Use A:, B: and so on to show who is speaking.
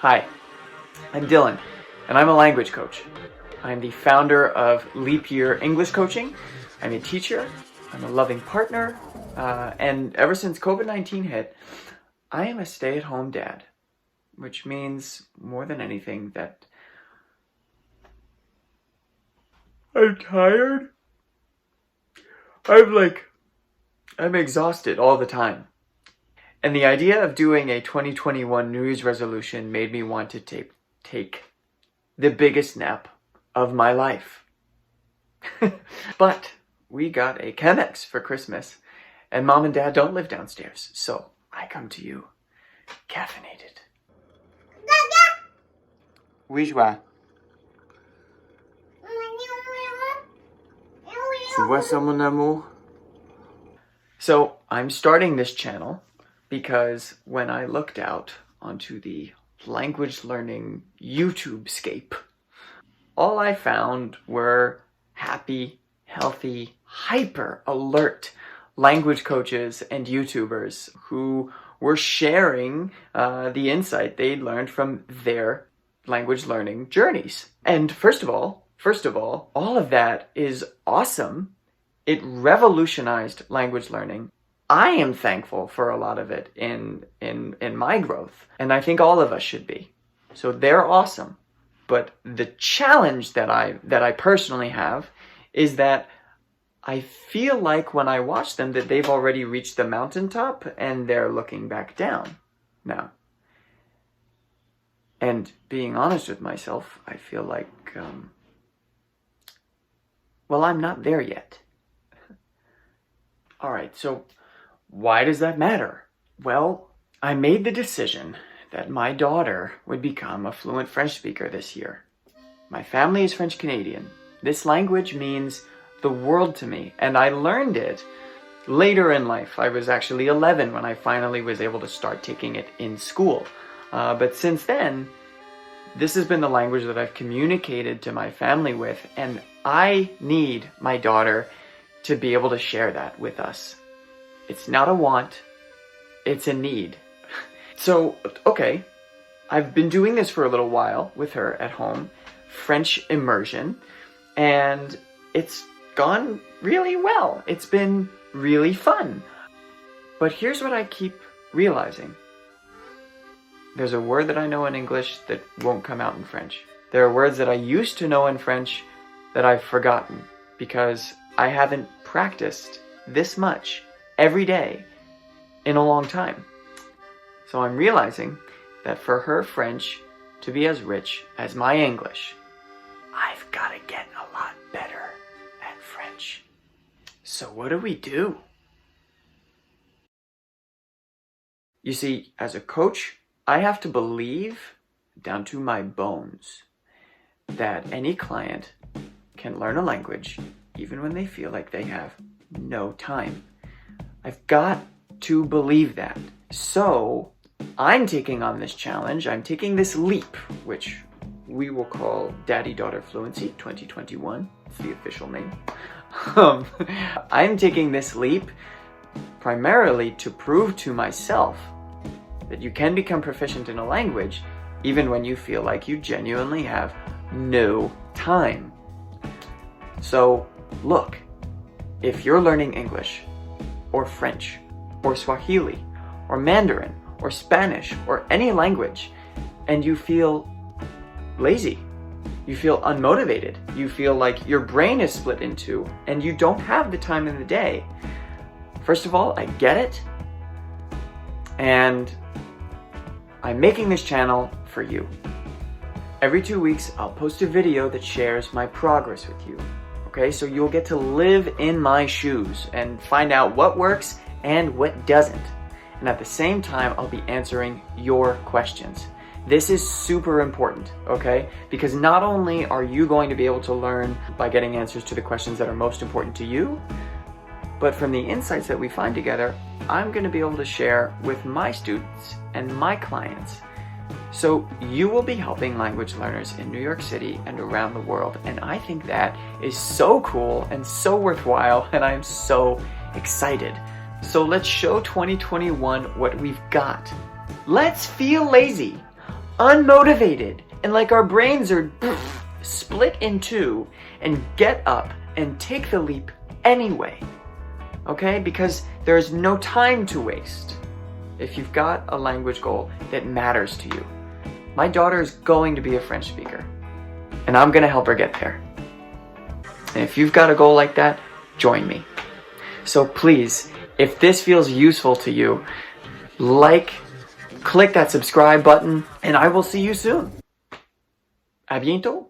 A: Hi, I'm Dylan, and I'm a language coach. I'm the founder of Leap Year English Coaching. I'm a teacher, I'm a loving partner, and ever since COVID-19 hit, I am a stay-at-home dad, which means more than anything that I'm tired. I'm exhausted all the time. And the idea of doing a 2021 New Year's resolution made me want to take the biggest nap of my life. But we got a Chemex for Christmas, and Mom and Dad don't live downstairs, so I come to you caffeinated. Oui, joie. Tu vois ça, mon amour? So I'm starting this channel because when I looked out onto the language learning YouTube scape, all I found were happy, healthy, hyper alert language coaches and YouTubers who were sharing the insight they'd learned from their language learning journeys. And first of all, all of that is awesome. It revolutionized language learning. I am thankful for a lot of it in my growth, and I think all of us should be. So they're awesome. But the challenge that I personally have is that I feel like when I watch them that they've already reached the mountaintop and they're looking back down now. And being honest with myself, I feel like, well, I'm not there yet. All right, so why does that matter? Well, I made the decision that my daughter would become a fluent French speaker this year. My family is French Canadian. This language means the world to me, and I learned it later in life. I was actually 11 when I finally was able to start taking it in school. But since then, this has been the language that I've communicated to my family with, and I need my daughter to be able to share that with us. It's not a want, it's a need. So, okay, I've been doing this for a little while with her at home, French immersion, and it's gone really well. It's been really fun. But here's what I keep realizing. There's a word that I know in English that won't come out in French. There are words that I used to know in French that I've forgotten because I haven't practiced this much every day in a long time. So I'm realizing that for her French to be as rich as my English, I've got to get a lot better at French. So what do? You see, as a coach, I have to believe down to my bones that any client can learn a language even when they feel like they have no time. I've got to believe that. So I'm taking on this challenge. I'm taking this leap, which we will call Daddy-Daughter Fluency 2021. It's the official name. I'm taking this leap primarily to prove to myself that you can become proficient in a language even when you feel like you genuinely have no time. So look, if you're learning English or French or Swahili or Mandarin or Spanish or any language and you feel lazy, you feel unmotivated, you feel like your brain is split in two and you don't have the time in the day, first of all, I get it, and I'm making this channel for you. Every 2 weeks, I'll post a video that shares my progress with you. Okay, so you'll get to live in my shoes and find out what works and what doesn't. And at the same time, I'll be answering your questions. This is super important, okay? Because not only are you going to be able to learn by getting answers to the questions that are most important to you, but from the insights that we find together, I'm going to be able to share with my students and my clients. So you will be helping language learners in New York City and around the world. And I think that is so cool and so worthwhile, and I'm so excited. So let's show 2021 what we've got. Let's feel lazy. unmotivated and like our brains are split in two and get up and take the leap anyway. Okay? Because there's no time to waste if you've got a language goal that matters to you. My daughter is going to be a French speaker, and I'm going to help her get there. And if you've got a goal like that, join me. So please, if this feels useful to you, click that subscribe button, and I will see you soon. À bientôt.